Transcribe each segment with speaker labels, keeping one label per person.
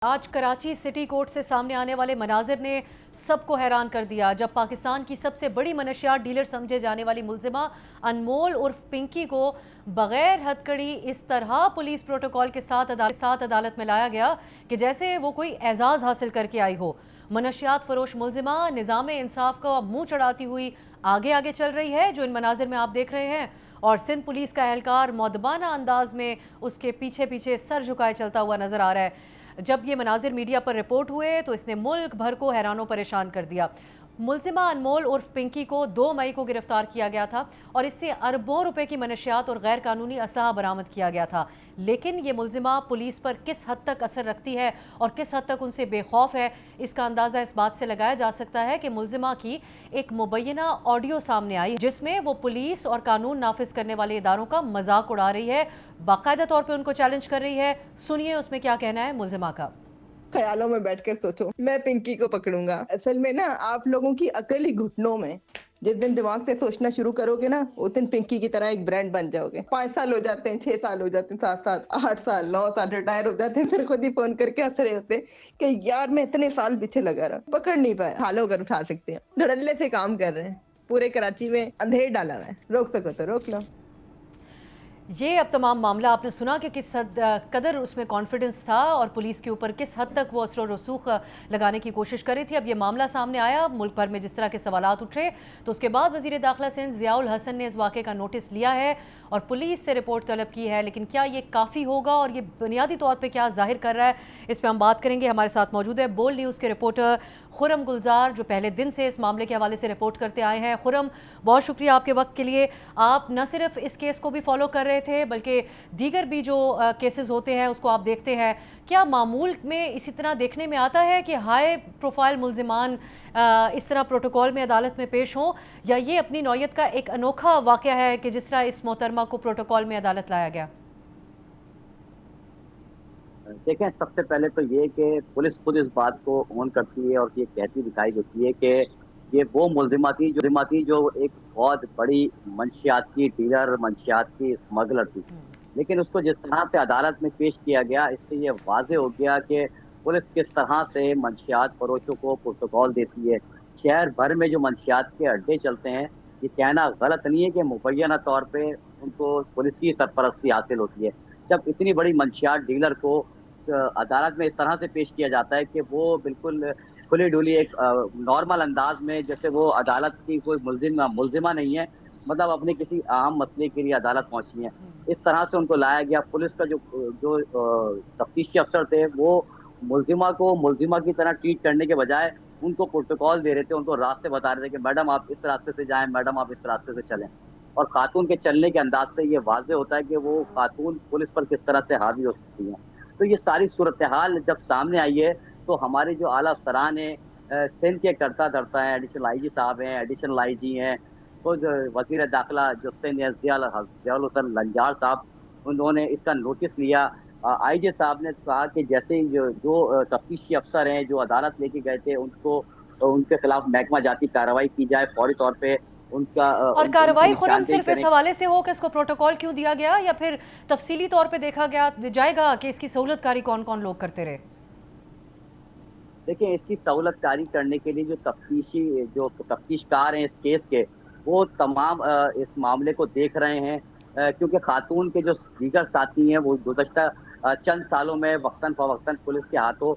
Speaker 1: آج Karachi city court سے سامنے آنے والے مناظر نے سب کو حیران کر دیا جب پاکستان کی سب سے بڑی منشیات ڈیلر سمجھے جانے والی ملزمہ انمول عرف پنکی کو بغیر ہتھکڑی اس طرح پولیس پروٹوکول کے ساتھ عدالت میں لایا گیا کہ جیسے وہ کوئی اعزاز حاصل کر کے آئی ہو۔ منشیات فروش ملزمہ نظام انصاف کو منہ چڑھاتی ہوئی آگے چل رہی ہے، جو ان مناظر میں آپ دیکھ رہے ہیں، اور سندھ پولیس کا اہلکار مؤدبانہ انداز میں اس کے پیچھے سر جھکائے چلتا ہوا نظر آ رہا ہے۔ جب یہ مناظر میڈیا پر رپورٹ ہوئے تو اس نے ملک بھر کو حیران و پریشان کر دیا۔ ملزمہ انمول عرف پنکی کو 2 مئی کو گرفتار کیا گیا تھا اور اس سے اربوں روپے کی منشیات اور غیر قانونی اسلحہ برآمد کیا گیا تھا، لیکن یہ ملزمہ پولیس پر کس حد تک اثر رکھتی ہے اور کس حد تک ان سے بے خوف ہے، اس کا اندازہ اس بات سے لگایا جا سکتا ہے کہ ملزمہ کی ایک مبینہ آڈیو سامنے آئی جس میں وہ پولیس اور قانون نافذ کرنے والے اداروں کا مذاق اڑا رہی ہے، باقاعدہ طور پہ ان کو چیلنج کر رہی ہے۔ سنیے اس میں کیا کہنا ہے ملزمہ کا۔
Speaker 2: خیالوں میں بیٹھ کر سوچو میں پنکی کو پکڑوں گا۔ اصل میں نا آپ لوگوں کی عقل ہی گھٹنوں میں، جس دن دماغ سے سوچنا شروع کرو گے نا اس دن پنکی کی طرح ایک برانڈ بن جاؤ گے۔ 5 سال ہو جاتے ہیں، 6 سال ہو جاتے ہیں، 7 سال، 8 سال، 9 سال ریٹائر ہو جاتے ہیں، پھر خود ہی فون کر کے ہنس رہے ہوتے ہیں کہ یار میں اتنے سال پیچھے لگا رہا، پکڑ نہیں پایا۔ حالوں اگر اٹھا سکتے ہیں، دھڑلے سے کام کر رہے ہیں، پورے کراچی میں اندھیر ڈالا ہوا ہے، روک سکو تو روک لو۔
Speaker 1: یہ اب تمام معاملہ آپ نے سنا کہ کس حد قدر اس میں کانفیڈنس تھا اور پولیس کے اوپر کس حد تک وہ اثر و رسوخ لگانے کی کوشش کر رہی تھی۔ اب یہ معاملہ سامنے آیا، ملک بھر میں جس طرح کے سوالات اٹھے تو اس کے بعد وزیر داخلہ سندھ ضیاء الحسن نے اس واقعے کا نوٹس لیا ہے اور پولیس سے رپورٹ طلب کی ہے، لیکن کیا یہ کافی ہوگا اور یہ بنیادی طور پہ کیا ظاہر کر رہا ہے، اس پہ ہم بات کریں گے۔ ہمارے ساتھ موجود ہے بول نیوز کے رپورٹر خرم گلزار، جو پہلے دن سے اس معاملے کے حوالے سے رپورٹ کرتے آئے ہیں۔ خرم، بہت شکریہ آپ کے وقت کے لیے۔ آپ نہ صرف اس کیس کو بھی فالو کر رہے تھے بلکہ دیگر بھی جو کیسز ہوتے ہیں اس کو آپ دیکھتے ہیں۔ کیا معمول میں اسی طرح دیکھنے میں آتا ہے کہ ہائی پروفائل ملزمان اس طرح پروٹوکول میں عدالت میں پیش ہوں، یا یہ اپنی نوعیت کا ایک انوکھا واقعہ ہے کہ جس طرح اس محترمہ کو پروٹوکول میں عدالت لایا گیا؟
Speaker 3: دیکھیں، سب سے پہلے تو یہ کہ پولیس خود اس بات کو اون کرتی ہے اور یہ کہتی دکھائی دیتی ہے کہ یہ وہ ملزمہ تھی جو ایک بہت بڑی منشیات کی ڈیلر، منشیات کی اسمگلر تھی، لیکن اس کو جس طرح سے عدالت میں پیش کیا گیا اس سے یہ واضح ہو گیا کہ پولیس کس طرح سے منشیات فروشوں کو پروٹوکول دیتی ہے۔ شہر بھر میں جو منشیات کے اڈے چلتے ہیں، یہ کہنا غلط نہیں ہے کہ مبینہ طور پہ ان کو پولیس کی سرپرستی حاصل ہوتی ہے۔ جب اتنی بڑی منشیات ڈیلر کو عدالت میں اس طرح سے پیش کیا جاتا ہے کہ وہ بالکل کھلی ڈولی ایک نارمل انداز میں، جیسے وہ عدالت کی کوئی ملزمہ نہیں ہے، مطلب اپنے کسی اہم مسئلے کے لیے عدالت پہنچی ہیں، اس طرح سے ان کو لایا گیا۔ پولیس کا جو تفتیشی افسر تھے وہ ملزمہ کی طرح ٹریٹ کرنے کے بجائے ان کو پروٹوکول دے رہے تھے، ان کو راستے بتا رہے تھے کہ میڈم آپ اس راستے سے جائیں، میڈم آپ اس راستے سے چلیں، اور خاتون کے چلنے کے انداز سے یہ واضح ہوتا ہے کہ وہ خاتون پولیس پر کس طرح سے حاوی ہو سکتی ہیں۔ تو یہ ساری صورتحال جب سامنے آئی ہے تو ہمارے جو اعلیٰ افسران ہیں، سندھ کے کرتا دھرتا ہیں، ایڈیشنل آئی جی صاحب ہیں، ایڈیشنل آئی جی ہیں، خود وزیر داخلہ جو سندھ ہے ضیاء الحسن لنجار صاحب، انہوں نے اس کا نوٹس لیا۔ آئی جی صاحب نے کہا کہ جیسے جو تفتیشی افسر ہیں جو عدالت لے کے گئے تھے ان کے خلاف محکمہ جاتی کارروائی کی جائے، فوری طور پہ ان
Speaker 1: اور
Speaker 3: کی
Speaker 1: کارروائی خرم
Speaker 3: نشاندہی
Speaker 1: صرف اس
Speaker 3: کریں۔
Speaker 1: حوالے سے ہو کہ اس کو پروٹوکول کیوں دیا گیا، یا پھر تفصیلی طور پہ دیکھا جائے گا کہ اس کی سہولت کاری کون کون لوگ کرتے رہے؟
Speaker 3: دیکھیں، اس کی سہولت کاری کرنے کے لیے جو تفتیش کار ہیں اس کیس کے، وہ تمام اس معاملے کو دیکھ رہے ہیں، کیونکہ خاتون کے جو دیگر ساتھی ہیں وہ گزشتہ چند سالوں میں وقتاً فوقتاً پولیس کے ہاتھوں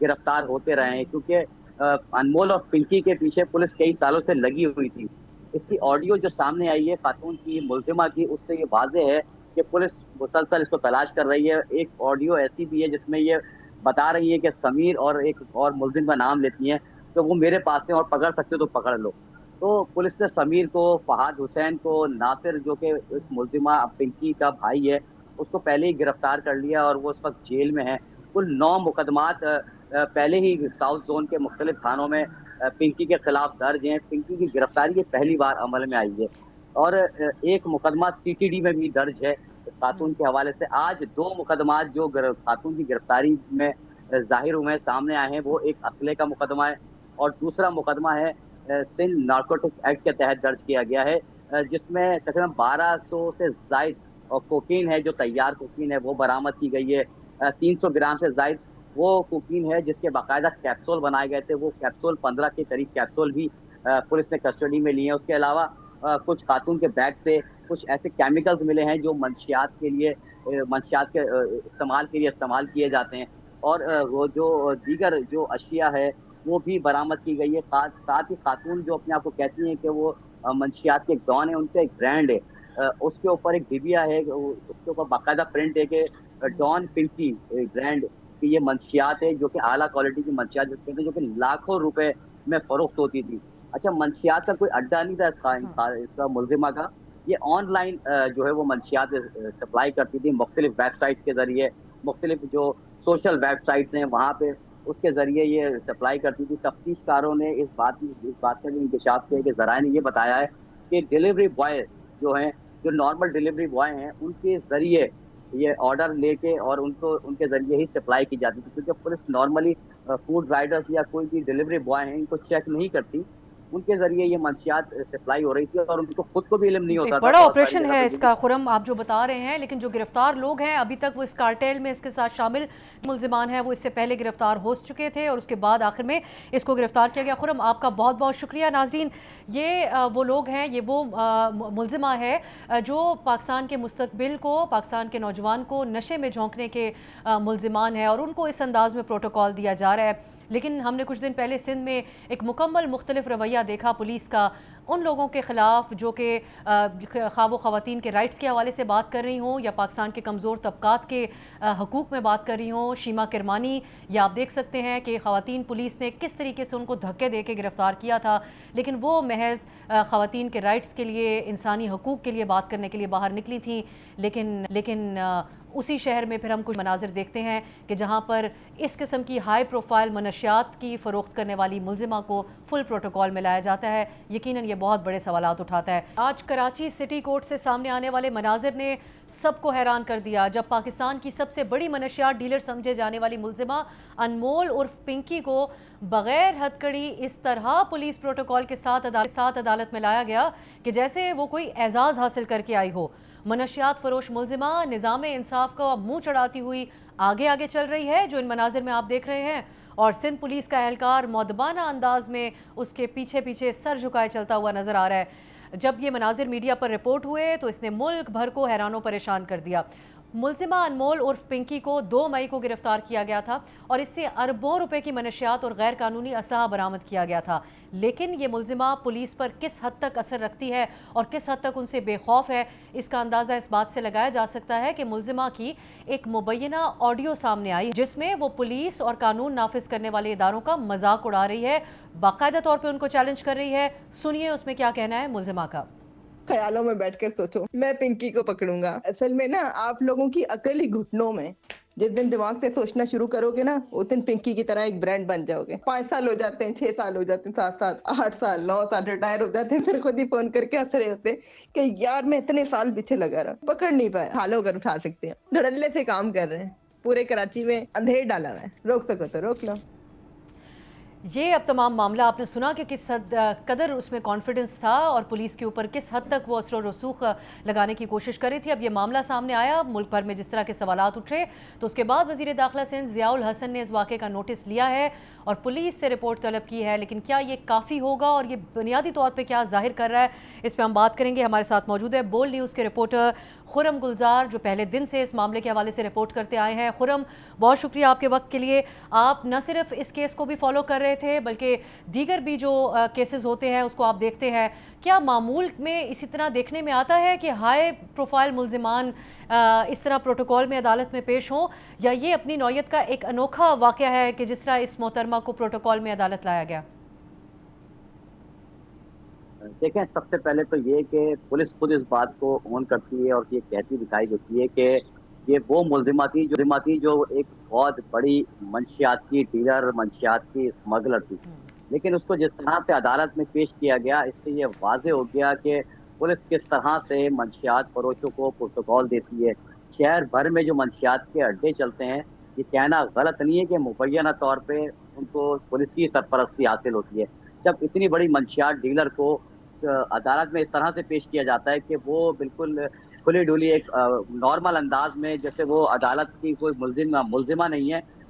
Speaker 3: گرفتار ہوتے رہے ہیں، کیونکہ انمول اور پنکی کے پیچھے پولیس کئی سالوں سے لگی ہوئی تھی۔ اس کی آڈیو جو سامنے آئی ہے خاتون کی، ملزمہ کی، اس سے یہ واضح ہے کہ پولیس مسلسل اس کو تلاش کر رہی ہے۔ ایک آڈیو ایسی بھی ہے جس میں یہ بتا رہی ہے کہ سمیر اور ایک اور ملزم کا نام لیتی ہیں کہ وہ میرے پاس ہیں اور پکڑ سکتے ہو تو پکڑ لو۔ تو پولیس نے سمیر کو، فہد حسین کو، ناصر جو کہ اس ملزمہ پنکی کا بھائی ہے، اس کو پہلے ہی گرفتار کر لیا اور وہ اس وقت جیل میں ہے۔ کل 9 مقدمات پہلے ہی ساؤتھ زون کے مختلف تھانوں میں پنکی کے خلاف درج ہیں۔ پنکی کی گرفتاری یہ پہلی بار عمل میں آئی ہے، اور ایک مقدمہ سی ٹی ڈی میں بھی درج ہے اس خاتون کے حوالے سے۔ آج 2 مقدمات جو خاتون کی گرفتاری میں ظاہر ہوئے ہیں، سامنے آئے ہیں، وہ ایک اسلحے کا مقدمہ ہے اور دوسرا مقدمہ ہے سندھ نارکوٹکس ایکٹ کے تحت درج کیا گیا ہے، جس میں تقریباً 1200 سے زائد اور کوکین ہے، جو تیار کوکین ہے وہ برآمد کی گئی ہے، 300 گرام سے زائد وہ کوکین ہے جس کے باقاعدہ کیپسول بنائے گئے تھے. وہ کیپسول 15 کے قریب کیپسول بھی پولیس نے کسٹڈی میں لیے ہیں. اس کے علاوہ کچھ خاتون کے بیگ سے کچھ ایسے کیمیکلز ملے ہیں جو منشیات کے لیے منشیات کے استعمال کے لیے استعمال کیے جاتے ہیں. اور وہ جو دیگر جو اشیاء ہے وہ بھی برآمد کی گئی ہے. ساتھ ہی خاتون جو اپنے آپ کو کہتی ہیں کہ وہ منشیات کے ایک ڈان ہے، ان کا ایک برانڈ ہے. اس کے اوپر ایک ڈبیا ہے، اس کے اوپر باقاعدہ پرنٹ ہے کہ ڈان پنکی برانڈ کی یہ منشیات ہے، جو کہ اعلیٰ کوالٹی کی منشیات جس کہتے ہیں، جو کہ لاکھوں روپے میں فروخت ہوتی تھی. اچھا، منشیات کا کوئی اڈا نہیں تھا اس کا ملزمہ کا. یہ آن لائن جو ہے وہ منشیات سپلائی کرتی تھی مختلف ویب سائٹس کے ذریعے. مختلف جو سوشل ویب سائٹس ہیں وہاں پہ اس کے ذریعے یہ سپلائی کرتی تھی. تفتیش کاروں نے اس بات کا بھی انکشاف کیا کہ ذرائع نے یہ بتایا ہے کہ ڈیلیوری بوائے جو ہیں، جو نارمل ڈیلیوری بوائے ہیں، ان کے ذریعے یہ آرڈر لے کے اور ان کے ذریعے ہی سپلائی کی جاتی تھی. کیونکہ پولیس نارملی فوڈ رائڈرز یا کوئی بھی ڈیلیوری بوائے ہیں ان کو چیک نہیں کرتی. ان کے ذریعے یہ منشیات سپلائی ہو رہی تھی اور ان کو خود کو بھی علم نہیں ہوتا
Speaker 1: ایک
Speaker 3: تھا.
Speaker 1: بڑا آپریشن ہے اس کا خرم، آپ جو بتا رہے ہیں، لیکن جو گرفتار لوگ ہیں ابھی تک وہ اس کارٹیل میں اس کے ساتھ شامل ملزمان ہیں، وہ اس سے پہلے گرفتار ہو چکے تھے اور اس کے بعد آخر میں اس کو گرفتار کیا گیا. خرم، آپ کا بہت بہت شکریہ. ناظرین، یہ وہ لوگ ہیں، یہ وہ ملزمہ ہے جو پاکستان کے مستقبل کو، پاکستان کے نوجوان کو نشے میں جھونکنے کے ملزمان ہیں اور ان کو اس انداز میں پروٹوکول دیا جا رہا ہے. لیکن ہم نے کچھ دن پہلے سندھ میں ایک مکمل مختلف رویہ دیکھا پولیس کا ان لوگوں کے خلاف جو کہ خواہ و خواتین کے رائٹس کے حوالے سے بات کر رہی ہوں یا پاکستان کے کمزور طبقات کے حقوق میں بات کر رہی ہوں. شیما کرمانی، یہ آپ دیکھ سکتے ہیں کہ خواتین پولیس نے کس طریقے سے ان کو دھکے دے کے گرفتار کیا تھا، لیکن وہ محض خواتین کے رائٹس کے لیے، انسانی حقوق کے لیے بات کرنے کے لیے باہر نکلی تھیں. لیکن اسی شہر میں پھر ہم کچھ مناظر دیکھتے ہیں کہ جہاں پر اس قسم کی ہائی پروفائل منشیات کی فروخت کرنے والی ملزمہ کو فل پروٹوکول میں لایا جاتا ہے. یقیناً یہ بہت بڑے سوالات اٹھاتا ہے. آج کراچی سٹی کورٹ سے سامنے آنے والے مناظر نے سب کو حیران کر دیا جب پاکستان کی سب سے بڑی منشیات ڈیلر سمجھے جانے والی ملزمہ انمول عرف پنکی کو بغیر ہتھکڑی اس طرح پولیس پروٹوکول کے ساتھ عدالت میں لایا گیا کہ جیسے وہ کوئی اعزاز حاصل کر کے آئی ہو. منشیات فروش ملزمہ نظام انصاف کا منہ چڑھاتی ہوئی آگے چل رہی ہے، جو ان مناظر میں آپ دیکھ رہے ہیں، اور سندھ پولیس کا اہلکار مؤدبانہ انداز میں اس کے پیچھے سر جھکائے چلتا ہوا نظر آ رہا ہے. جب یہ مناظر میڈیا پر رپورٹ ہوئے تو اس نے ملک بھر کو حیران و پریشان کر دیا. ملزمہ انمول عرف پنکی کو 2 مئی کو گرفتار کیا گیا تھا اور اس سے اربوں روپے کی منشیات اور غیر قانونی اسلحہ برآمد کیا گیا تھا. لیکن یہ ملزمہ پولیس پر کس حد تک اثر رکھتی ہے اور کس حد تک ان سے بے خوف ہے، اس کا اندازہ اس بات سے لگایا جا سکتا ہے کہ ملزمہ کی ایک مبینہ آڈیو سامنے آئی جس میں وہ پولیس اور قانون نافذ کرنے والے اداروں کا مذاق اڑا رہی ہے، باقاعدہ طور پہ ان کو چیلنج کر رہی ہے. سنیے اس میں کیا کہنا ہے ملزمہ کا.
Speaker 2: خیالوں میں بیٹھ کر سوچو میں پنکی کو پکڑوں گا. اصل میں نا آپ لوگوں کی عقل ہی گھٹنوں میں. جس دن دماغ سے سوچنا شروع کرو گے نا اس دن پنکی کی طرح ایک برانڈ بن جاؤ گے. 5 سال ہو جاتے ہیں، 6 سال ہو جاتے ہیں، 7 سال، 8 سال، 9 سال ریٹائر ہو جاتے ہیں، پھر خود ہی فون کر کے ہنس رہے ہوتے ہیں کہ یار میں اتنے سال پیچھے لگا رہا، پکڑ نہیں پایا. حالوں اگر اٹھا سکتے ہیں، دھڑلے سے کام کر رہے ہیں. پورے کراچی میں اندھیر ڈالا ہوا ہے، روک سکو تو روک لو.
Speaker 1: یہ اب تمام معاملہ آپ نے سنا کہ کس حد قدر اس میں کانفیڈنس تھا اور پولیس کے اوپر کس حد تک وہ اثر و رسوخ لگانے کی کوشش کر رہی تھی. اب یہ معاملہ سامنے آیا، ملک بھر میں جس طرح کے سوالات اٹھے تو اس کے بعد وزیر داخلہ سندھ ضیاء الحسن نے اس واقعے کا نوٹس لیا ہے اور پولیس سے رپورٹ طلب کی ہے. لیکن کیا یہ کافی ہوگا اور یہ بنیادی طور پہ کیا ظاہر کر رہا ہے، اس پہ ہم بات کریں گے. ہمارے ساتھ موجود ہے بول نیوز کے رپورٹر خرم گلزار، جو پہلے دن سے اس معاملے کے حوالے سے رپورٹ کرتے آئے ہیں. خرم، بہت شکریہ آپ کے وقت کے لیے. آپ نہ صرف اس کیس کو بھی فالو کر رہے تھے بلکہ دیگر بھی جو کیسز ہوتے ہیں اس کو آپ دیکھتے ہیں. کیا معمول میں اسی طرح دیکھنے میں آتا ہے کہ ہائی پروفائل ملزمان اس طرح پروٹوکول میں عدالت میں پیش ہوں، یا یہ اپنی نوعیت کا ایک انوکھا واقعہ ہے کہ جس طرح اس محترمہ کو پروٹوکول میں عدالت لایا گیا؟
Speaker 3: دیکھیں، سب سے پہلے تو یہ کہ پولیس خود اس بات کو اون کرتی ہے اور یہ کہتی دکھائی دیتی ہے کہ یہ وہ ملزمہ تھی جو ایک بہت بڑی منشیات کی ڈیلر، منشیات کی اسمگلر تھی. لیکن اس کو جس طرح سے عدالت میں پیش کیا گیا، اس سے یہ واضح ہو گیا کہ پولیس کس طرح سے منشیات فروشوں کو پروٹوکول دیتی ہے. شہر بھر میں جو منشیات کے اڈے چلتے ہیں، یہ کہنا غلط نہیں ہے کہ مبینہ طور پہ ان کو پولیس کی سرپرستی حاصل ہوتی ہے. جب اتنی بڑی منشیات ڈیلر کو عدالت میں اس طرح سے پیش کیا جاتا ہے کہ وہ بالکل کھلی ڈولی ایک نارمل انداز میں، جیسے وہ عدالت کی کوئی ملزمہ نہیں ہے،